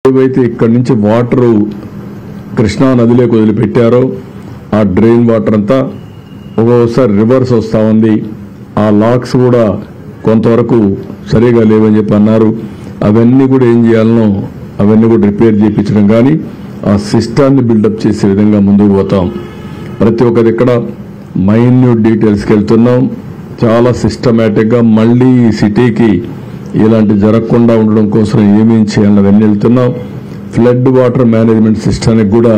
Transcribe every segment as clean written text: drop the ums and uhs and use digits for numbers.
ఏవైతే ఇక్కడి నుంచి వాటర్ కృష్ణా నదిలోకి వదిలిపెట్టారో ఆ డ్రైన్ వాటర్ అంతా ఒక్కోసారి రివర్స్ వస్తూ ఉంది. ఆ లాక్స్ కూడా కొంతవరకు సరిగా లేవని చెప్పి అన్నారు. అవన్నీ కూడా ఏం చేయాలనో అవన్నీ కూడా రిపేర్ చేయించడం కానీ ఆ సిస్టాన్ని బిల్డప్ చేసే విధంగా ముందుకు పోతాం. ప్రతి ఒక్కరి ఇక్కడ మైన్యూట్ డీటెయిల్స్కి వెళ్తున్నాం. చాలా సిస్టమేటిక్గా మళ్ళీ ఈ సిటీకి ఇలాంటి జరగకుండా ఉండడం కోసం ఏమేం చేయాలని వెళ్తున్నాం. ఫ్లడ్ వాటర్ మేనేజ్మెంట్ సిస్టానికి కూడా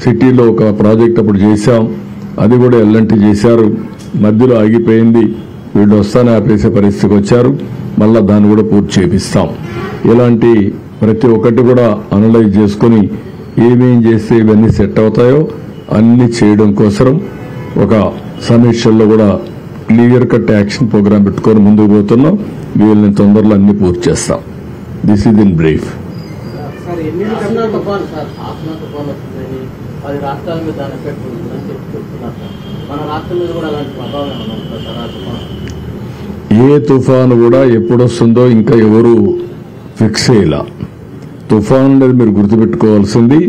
సిటీలో ఒక ప్రాజెక్ట్ అప్పుడు చేశాం. అది కూడా ఎల్ఎన్టీ చేశారు. మధ్యలో ఆగిపోయింది. వీళ్ళు వస్తానే ఆపేసే పరిస్థితికి వచ్చారు. మళ్ళా దాన్ని కూడా పూర్తి చేపిస్తాం. ఇలాంటి ప్రతి ఒక్కటి కూడా అనలైజ్ చేసుకుని ఏమేం చేస్తే ఇవన్నీ సెట్ అవుతాయో అన్ని చేయడం కోసం ఒక సమీక్షల్లో కూడా క్లియర్ కట్ యాక్షన్ ప్రోగ్రామ్ పెట్టుకొని ముందుకు పోతున్నాం. వీళ్ళని తొందరలో అన్ని పూర్తి చేస్తాం. This is in brief. ఏ తుఫాను కూడా ఎప్పుడొస్తుందో ఇంకా ఎవరు ఫిక్స్ అయ్యేలా. తుఫాను అనేది మీరు గుర్తుపెట్టుకోవాల్సింది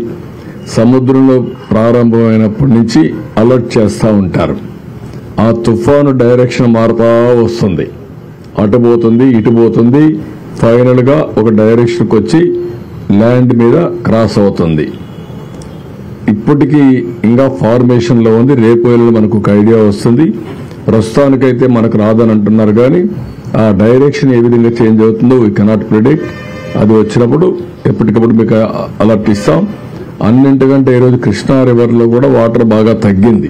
సముద్రంలో ప్రారంభమైనప్పటి నుంచి అలర్ట్ చేస్తూ ఉంటారు. ఆ తుఫాను డైరెక్షన్ మారుతా వస్తుంది. అటు పోతుంది, ఇటు పోతుంది. ఫైనల్ గా ఒక డైరెక్షన్కి వచ్చి ల్యాండ్ మీద క్రాస్ అవుతుంది. ఇప్పటికీ ఇంకా ఫార్మేషన్ లో ఉంది. రేపు మనకు ఒక ఐడియా వస్తుంది. ప్రస్తుతానికైతే మనకు రాదని అంటున్నారు కానీ ఆ డైరెక్షన్ ఏ విధంగా చేంజ్ అవుతుందో వీ కెనాట్ ప్రిడిక్ట్. అది వచ్చినప్పుడు ఎప్పటికప్పుడు మీకు అలర్ట్ ఇస్తాం. అన్నింటికంటే ఈరోజు కృష్ణా రివర్ లో కూడా వాటర్ బాగా తగ్గింది.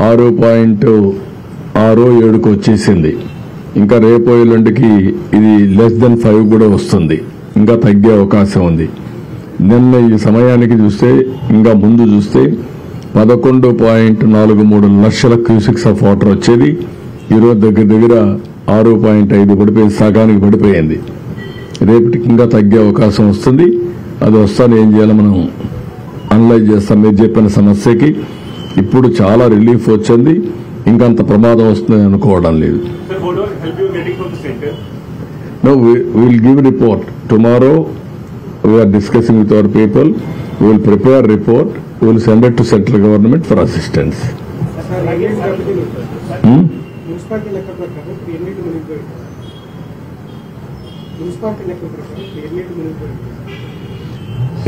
6.67కు వచ్చేసింది. ఇంకా రేపు ఎల్లుండికి ఇది లెస్ దెన్ 5 కూడా వస్తుంది. ఇంకా తగ్గే అవకాశం ఉంది. నిన్న ఈ సమయానికి చూస్తే ఇంకా ముందు చూస్తే 11.43 లక్షల క్యూసిక్స్ ఆఫ్ వాటర్ వచ్చేది. ఈరోజు దగ్గర దగ్గర 6.5 పడిపోయింది. సగానికి పడిపోయింది. రేపటికి ఇంకా తగ్గే అవకాశం వస్తుంది. అది వస్తాను ఏం చేయాలో మనం అనలైజ్ చేస్తాం. మీరు చెప్పిన సమస్యకి ఇప్పుడు చాలా రిలీఫ్ వచ్చింది. ఇంకంత ప్రమాదం వస్తుందని అనుకోవడం లేదు. No, we will give a report. Tomorrow we are discussing with our people. We will prepare a report. We will send it to central government for assistance.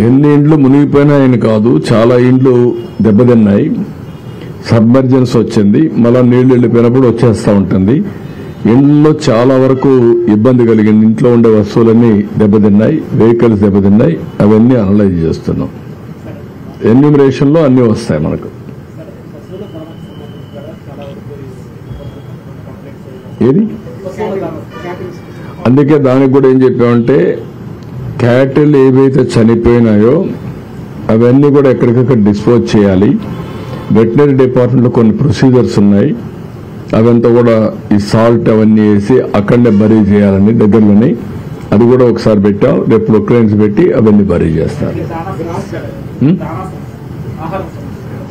ఎన్ని ఇండ్లు మునిగిపోయినాయని కాదు, చాలా ఇండ్లు దెబ్బతిన్నాయి. సబ్మర్జెన్స్ వచ్చింది. మళ్ళా నీళ్లు వెళ్ళిపోయినప్పుడు వచ్చేస్తూ ఉంటుంది. ఇంట్లో చాలా వరకు ఇబ్బంది కలిగింది. ఇంట్లో ఉండే వస్తువులన్నీ దెబ్బతిన్నాయి, వెహికల్స్ దెబ్బతిన్నాయి. అవన్నీ అనలైజ్ చేస్తున్నాం. ఎన్యూమరేషన్ లో అన్ని వస్తాయి మనకు. ఏది అందుకే దానికి కూడా ఏం చెప్పామంటే క్యాటిల్ ఏవైతే చనిపోయినాయో అవన్నీ కూడా ఎక్కడికక్కడ డిస్పోజ్ చేయాలి. వెటనరీ డిపార్ట్మెంట్ లో కొన్ని ప్రొసీజర్స్ ఉన్నాయి. అవంతా కూడా ఈ సాల్ట్ అవన్నీ వేసి అక్కడనే బరీ చేయాలని దగ్గరలోనే. అది కూడా ఒకసారి పెట్టాం. రేపు ప్రొక్లైన్స్ పెట్టి అవన్నీ బరీ చేస్తారు.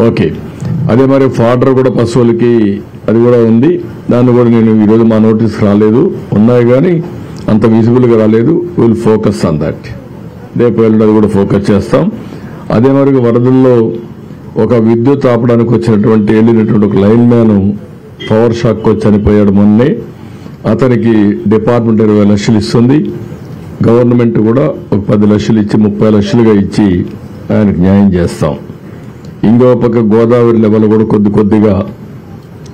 ఓకే. అదే మరి ఫాడర్ కూడా పశువులకి అది కూడా ఉంది. దాన్ని కూడా నేను ఈరోజు మా నోటీస్ రాలేదు. ఉన్నాయి కానీ అంత విజిబుల్ గా రాలేదు. Will focus on that. రేపు అది కూడా ఫోకస్ చేస్తాం. అదే మరి వరదల్లో ఒక విద్యుత్ ఆపడానికి వచ్చినటువంటి వెళ్ళినటువంటి ఒక లైన్ మ్యాన్ పవర్ షాక్ వచ్చి చనిపోయాడు మొన్నే. అతనికి డిపార్ట్మెంట్ 20 లక్షలు ఇస్తుంది. గవర్నమెంట్ కూడా ఒక 10 లక్షలు ఇచ్చి 30 లక్షలుగా ఇచ్చి ఆయనకు న్యాయం చేస్తాం. ఇంకో పక్క గోదావరి లెవెల్ కూడా కొద్దిగా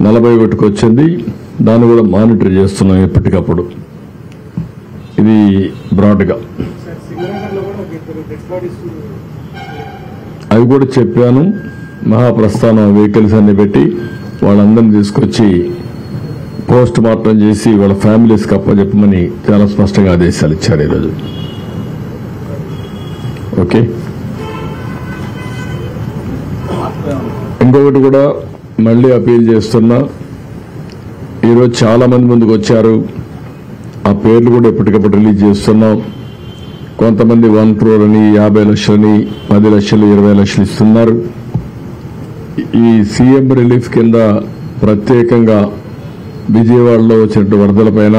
41కి వచ్చింది. దాన్ని కూడా మానిటర్ చేస్తున్నాం ఎప్పటికప్పుడు. ఇది బ్రాడ్గా అవి కూడా చెప్పాను. మహాప్రస్థానం వెహికల్స్ అన్ని పెట్టి వాళ్ళందరినీ తీసుకొచ్చి పోస్ట్ మార్టం చేసి వాళ్ళ ఫ్యామిలీస్కి అప్పచెప్పమని చాలా స్పష్టంగా ఆదేశాలు ఇచ్చారు ఈరోజు. ఓకే. ఇంకొకటి కూడా మళ్ళీ అపీల్ చేస్తున్నా. ఈరోజు చాలా మంది ముందుకు వచ్చారు. ఆ పేర్లు కూడా ఎప్పటికప్పుడు రిలీజ్ చేస్తున్నాం. కొంతమంది 1 crore అని 50 లక్షలని 10 లక్షలు 20 లక్షలు ఇస్తున్నారు. ఈ సీఎం రిలీఫ్ కింద ప్రత్యేకంగా విజయవాడలో వచ్చినట్టు వరదల పైన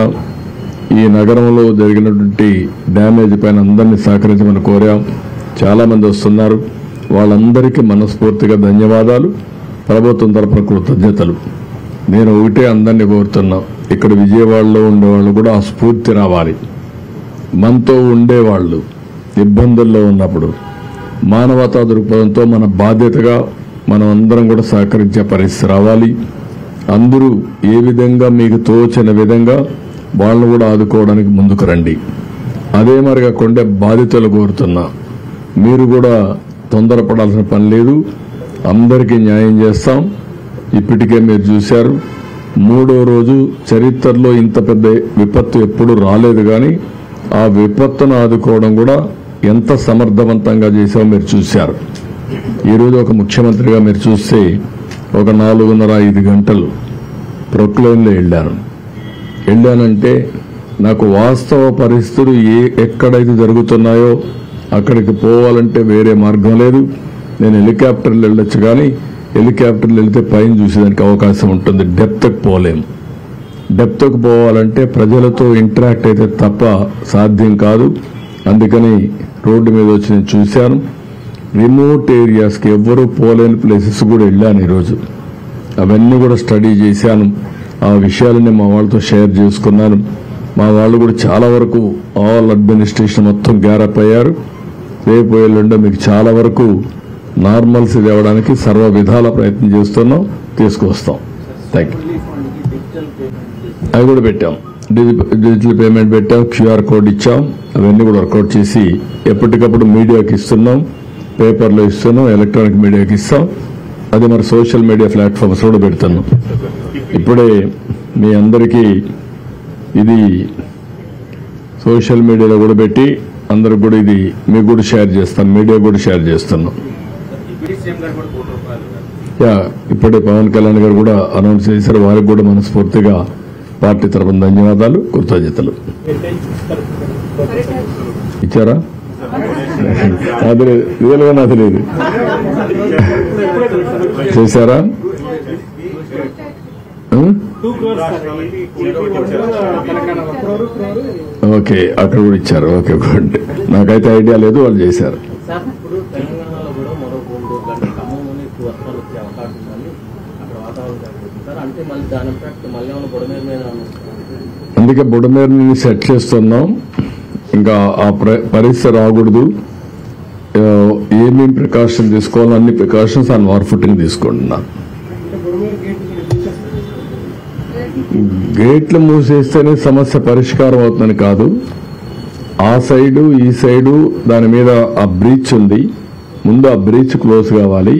ఈ నగరంలో జరిగినటువంటి డ్యామేజ్ పైన అందరినీ సహకరించమని కోరాం. చాలా మంది వస్తున్నారు. వాళ్ళందరికీ మనస్ఫూర్తిగా ధన్యవాదాలు, ప్రభుత్వం తరపున కృతజ్ఞతలు. నేను ఒకటే అందరినీ కోరుతున్నా, ఇక్కడ విజయవాడలో ఉండేవాళ్ళు కూడా ఆ స్ఫూర్తి రావాలి. మనతో ఉండేవాళ్ళు ఇబ్బందుల్లో ఉన్నప్పుడు మానవతా దృక్పథంతో మన బాధ్యతగా మనం అందరం కూడా సహకరించే పరిస్థితి రావాలి. అందరూ ఏ విధంగా మీకు తోచిన విధంగా వాళ్ళను కూడా ఆదుకోవడానికి ముందుకు రండి. అదే మరిగా కొండే బాధితులు కోరుతున్నా, మీరు కూడా తొందరపడాల్సిన పని లేదు. అందరికీ న్యాయం చేస్తాం. ఇప్పటికే మీరు చూశారు, 3వ రోజు చరిత్రలో ఇంత పెద్ద విపత్తు ఎప్పుడు రాలేదు. కానీ ఆ విపత్తును ఆదుకోవడం కూడా ఎంత సమర్థవంతంగా చేశామో మీరు చూశారు. ఈరోజు ఒక ముఖ్యమంత్రిగా మీరు చూస్తే ఒక 4:30-5 గంటలు ప్రొక్లైన్లో వెళ్ళానంటే నాకు వాస్తవ పరిస్థితులు ఎక్కడైతే జరుగుతున్నాయో అక్కడికి పోవాలంటే వేరే మార్గం లేదు. నేను హెలికాప్టర్లు వెళ్ళొచ్చు, కానీ హెలికాప్టర్లు వెళితే పైన చూసేదానికి అవకాశం ఉంటుంది. డెప్త్కి పోలేము. డెప్త్కి పోవాలంటే ప్రజలతో ఇంటరాక్ట్ అయితే తప్ప సాధ్యం కాదు. అందుకని రోడ్డు మీద వచ్చి నేను చూశాను. రిమోట్ ఏరియాస్కి ఎవ్వరూ పోలేని ప్లేసెస్ కూడా వెళ్ళాను ఈరోజు. అవన్నీ కూడా స్టడీ చేశాను. ఆ విషయాలని మా వాళ్ళతో షేర్ చేసుకున్నాను. మా వాళ్ళు కూడా చాలా వరకు ఆల్ అడ్మినిస్ట్రేషన్ మొత్తం గ్యారప్ అయ్యారు. రేపు ఎల్లుండో మీకు చాలా వరకు నార్మల్స్ తేవడానికి సర్వ విధాల ప్రయత్నం చేస్తున్నాం, తీసుకొస్తాం. Thank you. అవి కూడా పెట్టాం, డిజిటల్ పేమెంట్ పెట్టాం, క్యూఆర్ కోడ్ ఇచ్చాం. అవన్నీ కూడా వర్కౌట్ చేసి ఎప్పటికప్పుడు మీడియాకి ఇస్తున్నాం, పేపర్లో ఇస్తున్నాం, ఎలక్ట్రానిక్ మీడియాకి ఇస్తాం. అది మరి సోషల్ మీడియా ప్లాట్ఫామ్స్ కూడా పెడుతున్నాం. ఇప్పుడే మీ అందరికీ ఇది సోషల్ మీడియాలో కూడా పెట్టి అందరికి కూడా ఇది మీకు కూడా షేర్ చేస్తాం, మీడియా కూడా షేర్ చేస్తున్నాం. ఇప్పుడే పవన్ కళ్యాణ్ గారు కూడా అనౌన్స్ చేశారు. వారికి కూడా మనస్ఫూర్తిగా పార్టీ తరఫున ధన్యవాదాలు, కృతజ్ఞతలు. ఇచ్చారా? అది రియల్గా నాకు తెలియదు. చేశారా? ఓకే, అక్కడ కూడా ఇచ్చారు. Okay, good. నాకైతే ఐడియా లేదు, వాళ్ళు చేశారు. అందుకే బుడమేరుని సెట్ చేస్తున్నాం. ఇంకా ఆ పరిస్థితి రాకూడదు. ఏమేమి ప్రికాషన్ తీసుకోవాలో అన్ని ప్రికాషన్స్ ఆన్ వార్ ఫుటింగ్ తీసుకుంటున్నాను. గేట్లు మూసేస్తేనే సమస్య పరిష్కారం అవుతుందని కాదు. ఆ సైడు ఈ సైడు దాని మీద ఆ బ్రీచ్ ఉంది. ముందు ఆ బ్రీచ్ క్లోజ్ కావాలి.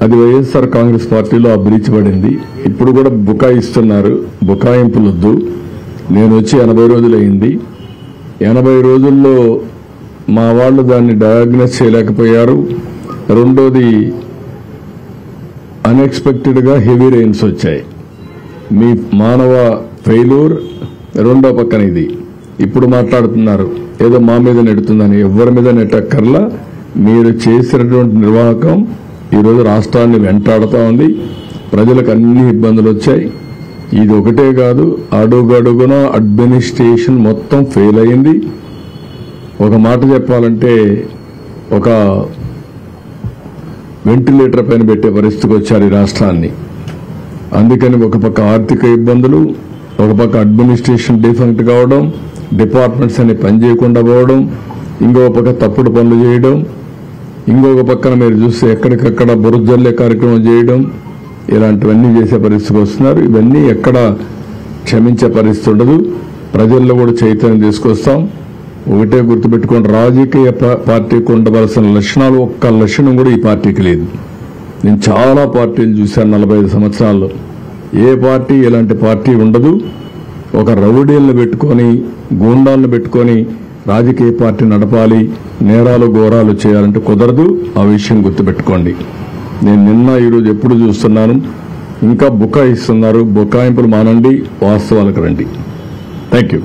అది వైఎస్ఆర్ కాంగ్రెస్ పార్టీలో ఆ బ్రీచ్ పడింది. ఇప్పుడు కూడా బుకాయిస్తున్నారు. బుకాయింపులొద్దు. నేను వచ్చి 80 రోజులు అయింది. 80 రోజుల్లో మా వాళ్ళు దాన్ని డయాగ్నోస్ చేయలేకపోయారు. రెండోది, అన్ఎక్స్పెక్టెడ్గా హెవీ రెయిన్స్ వచ్చాయి. మీ మానవ ఫెయిల్యూర్. రెండో పక్కన ఇది ఇప్పుడు మాట్లాడుతున్నారు ఏదో మా మీద నెడుతుందని. ఎవరి మీద నెట్టక్కర్లా. మీరు చేసినటువంటి నిర్వాహకం ఈరోజు రాష్ట్రాన్ని వెంటాడుతూ ఉంది. ప్రజలకు అన్ని ఇబ్బందులు వచ్చాయి. ఇది ఒకటే కాదు, అడుగడుగున అడ్మినిస్ట్రేషన్ మొత్తం ఫెయిల్ అయింది. ఒక మాట చెప్పాలంటే ఒక వెంటిలేటర్ పైన పెట్టే పరిస్థితికి వచ్చారు ఈ రాష్ట్రాన్ని. అందుకని ఒక పక్క ఆర్థిక ఇబ్బందులు, ఒక పక్క అడ్మినిస్ట్రేషన్ డిఫెక్ట్ కావడం, డిపార్ట్మెంట్స్ అన్ని పనిచేయకుండా పోవడం, ఇంకో పక్క తప్పుడు పనులు చేయడం, ఇంకొక పక్కన మీరు చూస్తే ఎక్కడికక్కడ బురజల్లే కార్యక్రమం చేయడం, ఇలాంటివన్నీ చేసే పరిస్థితికి వస్తున్నారు. ఇవన్నీ ఎక్కడ క్షమించే పరిస్థితి ఉండదు. ప్రజల్లో కూడా చైతన్యం తీసుకొస్తాం. ఒకటే గుర్తుపెట్టుకోండి, రాజకీయ పార్టీకి ఉండవలసిన లక్షణాలు ఒక్క లక్షణం కూడా ఈ పార్టీకి లేదు. నేను చాలా పార్టీలు చూశాను 45 సంవత్సరాల్లో. ఏ పార్టీ ఇలాంటి పార్టీ ఉండదు. ఒక రౌడీలను పెట్టుకొని, గూండాలను పెట్టుకొని రాజకీయ పార్టీ నడపాలి, నేరాలు ఘోరాలు చేయాలంటే కుదరదు. ఆ విషయం గుర్తుపెట్టుకోండి. నేను నిన్న ఈరోజు ఎప్పుడు చూస్తున్నాను, ఇంకా బుకాయిస్తున్నారు. బుకాయింపులు మానండి, వాస్తవాలకు రండి. Thank you.